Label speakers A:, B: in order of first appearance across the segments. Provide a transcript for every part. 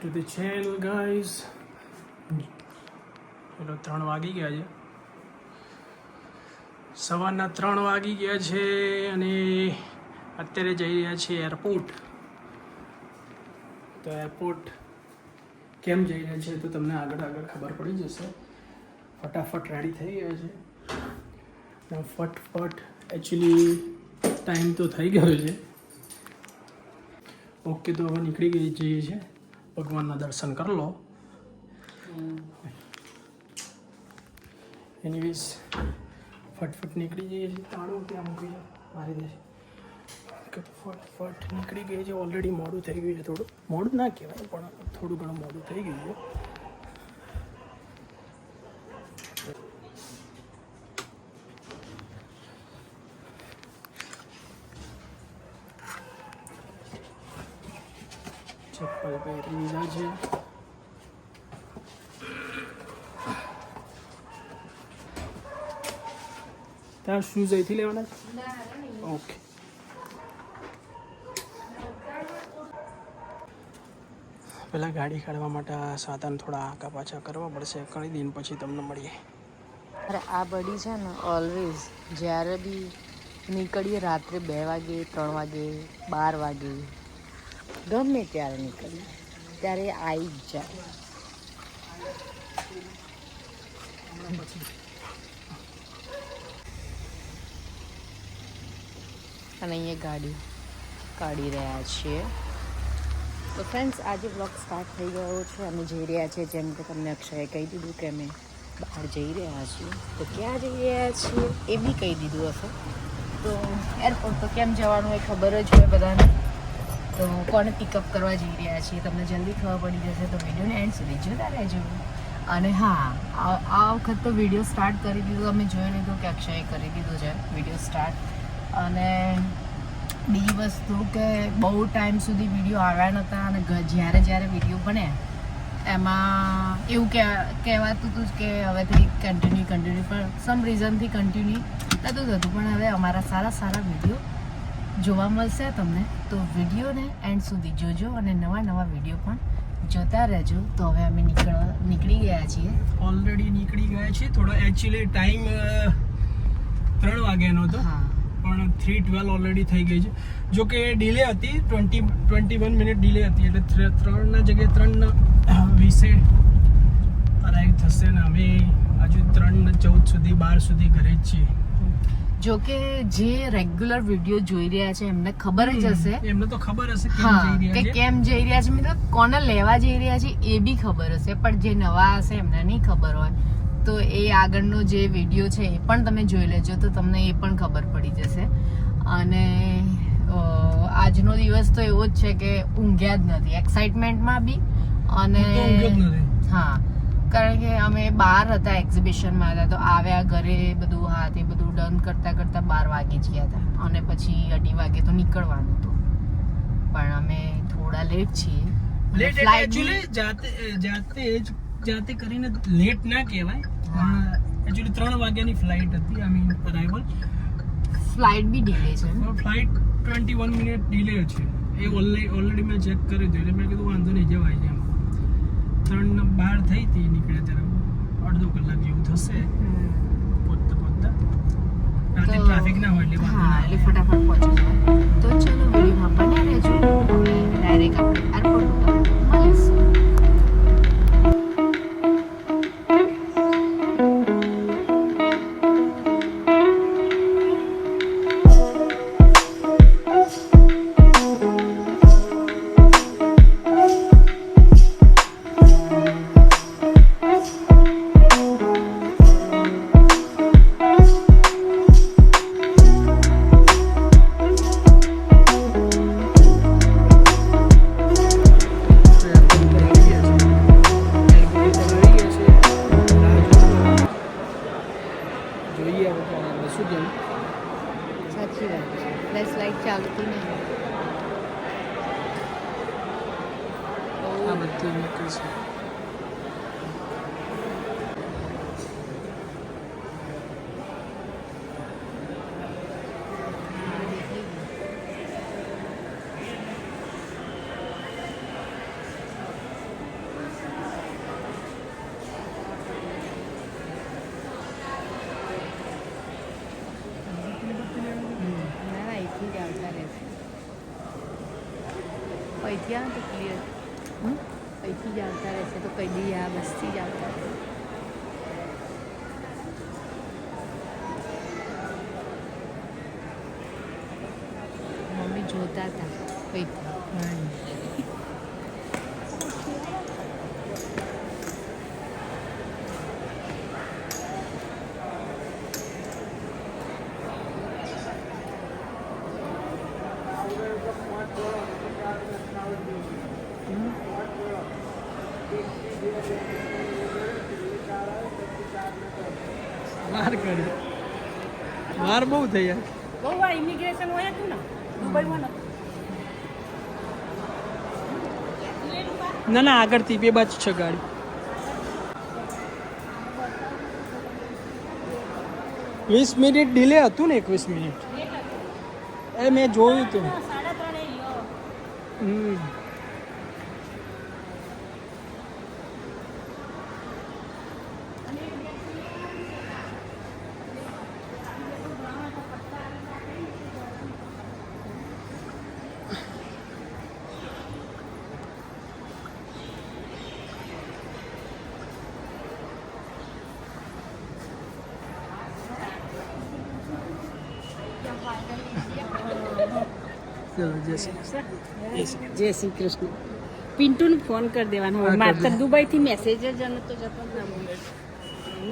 A: to the channel guys. ચલો 3 વાગી ગયા છે, સવારના 3 વાગી ગયા છે અને અત્યારે જઈ રહ્યા છીએ એરપોર્ટ. તો એરપોર્ટ કેમ જઈ રહ્યા છે તો તમને આગળ ખબર પડી જશે. ફટાફટ રેડી થઈ ગયા છે. ફટફટ એકચ્યુઅલી ટાઈમ તો થઈ ગયો છે. ઓકે, તો હવે નીકળી ગઈ જઈએ છે. ભગવાનના દર્શન કરી લો. એનીવેઝ ફટફટ નીકળી જઈએ છીએ. તાળું ત્યાં મૂકી મારી દે કે ફટફટ નીકળી ગઈ છે. ઓલરેડી મોડું થઈ ગયું છે. થોડું મોડું ના કહેવાય પણ થોડું ઘણું મોડું થઈ ગયું છે. ચપ્પલ પહેરી લીધા છે. ત્યાં શૂઝ અહીંથી લેવાના છે? ઓકે. પહેલાં ગાડી કાઢવા માટે આ સાધન થોડા આગા પાછા કરવા પડશે. ઘણી દિન પછી તમને મળીએ.
B: અરે આ બડી છે ને ઓલવેઝ જ્યારે બી નીકળીએ રાત્રે 2 વાગે 3 વાગે 12 વાગે ગમે ત્યારે નીકળીએ ત્યારે આવી જ જાય. અને અહીંયા ગાડી કાઢી રહ્યા છીએ. તો ફ્રેન્ડ્સ, આજે બ્લોગ સ્ટાર્ટ થઈ ગયો છે. અમે જઈ રહ્યા છીએ, જેમ કે તમને અક્ષયે કહી દીધું કે અમે બહાર જઈ રહ્યા છીએ. તો ક્યાં જઈ રહ્યા છીએ એ બી કહી દીધું હશે. તો એરપોર્ટ તો કેમ જવાનું એ ખબર જ હોય બધાને. તો કોને પિકઅપ કરવા જઈ રહ્યા છીએ તમને જલ્દી ખબર પડી જશે. તો વિડીયોને એન્ડ સુધી જોતા રહેજો. અને હા, આ વખત તો વિડીયો સ્ટાર્ટ કરી દીધો. અમે જોઈ લીધું કે અક્ષયે કરી દીધું છે વિડીયો સ્ટાર્ટ. અને બીજી વસ્તુ કે બહુ ટાઈમ સુધી વિડીયો આવ્યા નહોતા. અને જ્યારે વિડીયો બને એમાં એવું કહેવાતું હતું કે હવેથી કન્ટિન્યુ પણ સમ રીઝનથી કન્ટિન્યુ નહોતું થતું. પણ હવે અમારા સારા વિડીયો જોવા મળશે તમને. તો વિડીયોને એન્ડ સુધી જોજો અને નવા વિડીયો પણ જોતા રહેજો. તો હવે અમે નીકળી ગયા છીએ.
A: ઓલરેડી નીકળી ગયા છીએ. થોડો એકચ્યુઅલી ટાઈમ 3 વાગ્યાનો હતો, પણ 3:12 ઓલરેડી થઈ ગઈ છે. જો કે ડિલે હતી, 21 મિનિટ ડિલે હતી. એટલે 3 જગ્યાએ 3:20 અરાઈવ થશે ને અમે હજુ 3:14 સુધી 12 સુધી ઘરે જ છીએ.
B: જો કે જે રેગ્યુલર વિડીયો જોઈ રહ્યા છે એમને ખબર જ હશે.
A: એમને તો ખબર હશે
B: કે કેમ જઈ રહ્યા છે, મિત્રો કોને લેવા જઈ રહ્યા છે એ બી ખબર હશે. પણ જે નવા હશે એમને નહીં ખબર હોય તો એ આગળનો જે વિડીયો છે એ પણ તમે જોઈ લેજો તો તમને એ પણ ખબર પડી જશે. અને આજનો દિવસ તો એવો જ છે કે ઊંઘ્યા જ નથી એક્સાઇટમેન્ટમાં બી. અને હા, કારણ કે અમે બહાર હતા, એક્ઝિબિશનમાં હતા. તો આવ્યા ઘરે બધું તે બધું ડન કરતા 12 વાગી જ ગયા હતા. અને પછી 2:30 વાગે તો નીકળવાનું હતું. પણ અમે થોડા લેટ છીએ.
A: જાતે કરીને લેટ ના કહેવાય. એકચ્યુઅલી 3 વાગ્યાની ફ્લાઇટ હતી. I mean arrival.
B: Flight be delay છે.
A: ફ્લાઇટ 21 મિનિટ ડિલે છે. એ ઓલરેડી મેં ચેક કરી દીધું. એટલે મેં કીધું વાંધો નહીં, જવાય છે. 3:12 થઈ હતી નીકળ્યા ત્યારે. અડધો કલાક જેવું થશે પહોંચતા. રાતે ટ્રાફિક ના હોય એટલે
B: ફટાફટ પહોંચી જાય. તો ચલો વિડીયોમાં બન્યા રહેજો. ડાયરેક્ટ આપણે એરપોર્ટ ઉપર મળીશું. સાચી વાત છે. ફ્લેશ લાઈટ ચાલતી નહીં.
A: આ બધી નીકળી છે.
B: અહીંથી આવે તો ક્લિયર અહીંથી જ આવતા રહેશે તો કહી દઈએ આ બસથી જ આવતા રહેશે. મમ્મી જોતા હતા અહીંથી.
A: વાર બહુ થઈ યાર.
B: બહુ આ ઇમિગ્રેશન હોય હતું ને દુબઈમાં
A: ના ના આગળથી 2 બાજુ છે ગાડી. વીસ મિનિટ ડિલે હતું ને 21 મિનિટ એ મેં જોયું હતું. 3:30. ચલો
B: જય શ્રી કૃષ્ણ. પિન્ટુને ફોન કરી દેવાનો
A: હા, કરી
B: માત્ર
A: દે.
B: દુબઈથી મેસેજ જ તો જતો જ ના મળે.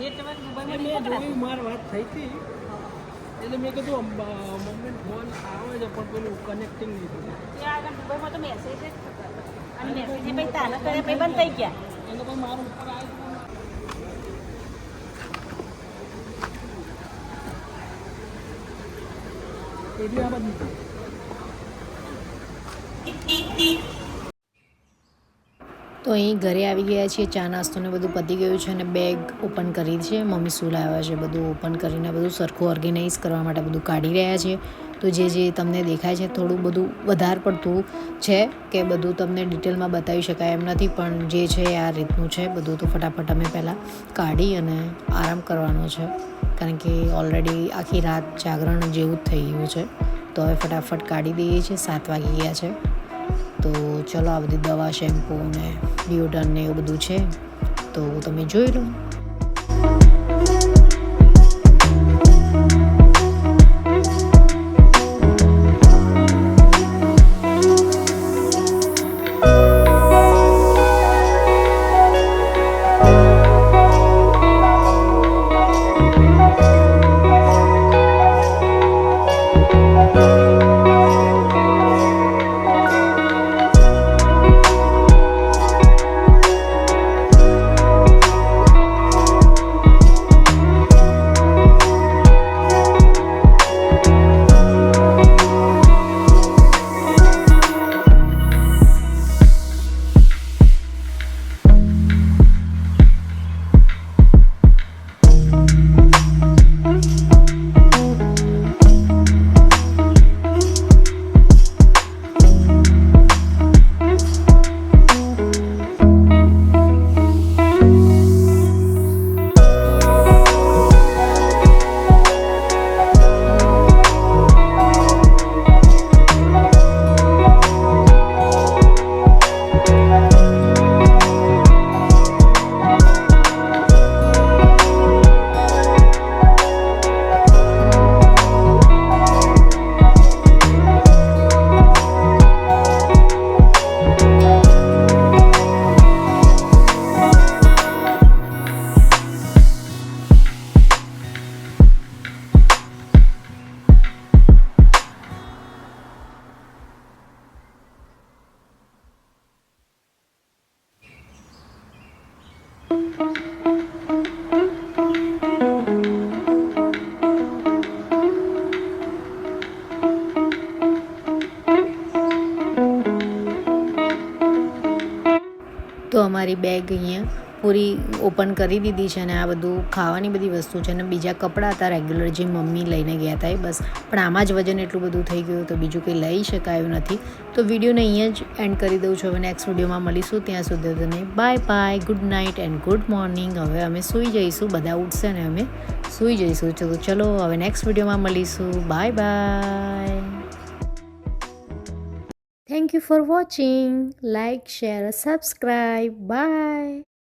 B: નેટવર્ક
A: મેં
B: દુબઈમાં
A: જોયું માર વાત થઈ હતી એટલે મેં કીધું મમ્મી ફોન આવે છે પણ પેલું કનેક્ટિંગ નહીં થતું.
B: ત્યાં આગળ દુબઈમાં તો મેસેજ જ થતા હતા. અને મેસેજ પછી તાને કરે પછી બંધ થઈ ગયા.
A: એટલે પછી મારું ઉપર આવ્યું. એટલે આ બધું
B: તો અહીં ઘરે આવી ગયા છીએ. ચા નાસ્તો ને બધું પતી ગયું છે અને બેગ ઓપન કરી છે. મમ્મી શું લાવ્યા છે બધું ઓપન કરીને બધું સરખું ઓર્ગેનાઇઝ કરવા માટે બધું કાઢી રહ્યા છે. તો જે તમને દેખાય છે થોડું બધું વધારે પડતું છે કે બધું તમને ડિટેલમાં બતાવી શકાય એમ નથી, પણ જે છે આ રીતનું છે બધું. તો ફટાફટ અમે પહેલાં કાઢી અને આરામ કરવાનો છે કારણ કે ઓલરેડી આખી રાત જાગરણ જેવું જ થઈ ગયું છે. તો હવે ફટાફટ કાઢી દઈએ છીએ. 7 વાગી ગયા છે. તો ચલો આ બધી દવા શેમ્પૂ ને ડિયોડરન્ટ ને એવું બધું છે તો તમે જોઈ લો. તો અમારી બેગ અહીંયા પૂરી ઓપન કરી દીધી છે અને આ બધું ખાવાની બધી વસ્તુ છે અને બીજા કપડાં હતા રેગ્યુલર જે મમ્મી લઈને ગયા હતા એ બસ. પણ આમાં જ વજન એટલું બધું થઈ ગયું તો બીજું કંઈ લઈ શકાયું નથી. તો વિડીયોને અહીંયા જ એન્ડ કરી દઉં છું. હવે નેક્સ્ટ વિડીયોમાં મળીશું. ત્યાં સુધી તને bye bye, good night and good morning. હવે અમે સૂઈ જઈશું, બધા ઉઠશે ને અમે સૂઈ જઈશું. તો ચલો હવે નેક્સ્ટ વિડીયોમાં મળીશું. Bye bye. Thank thank you for watching. Like, share, subscribe. By.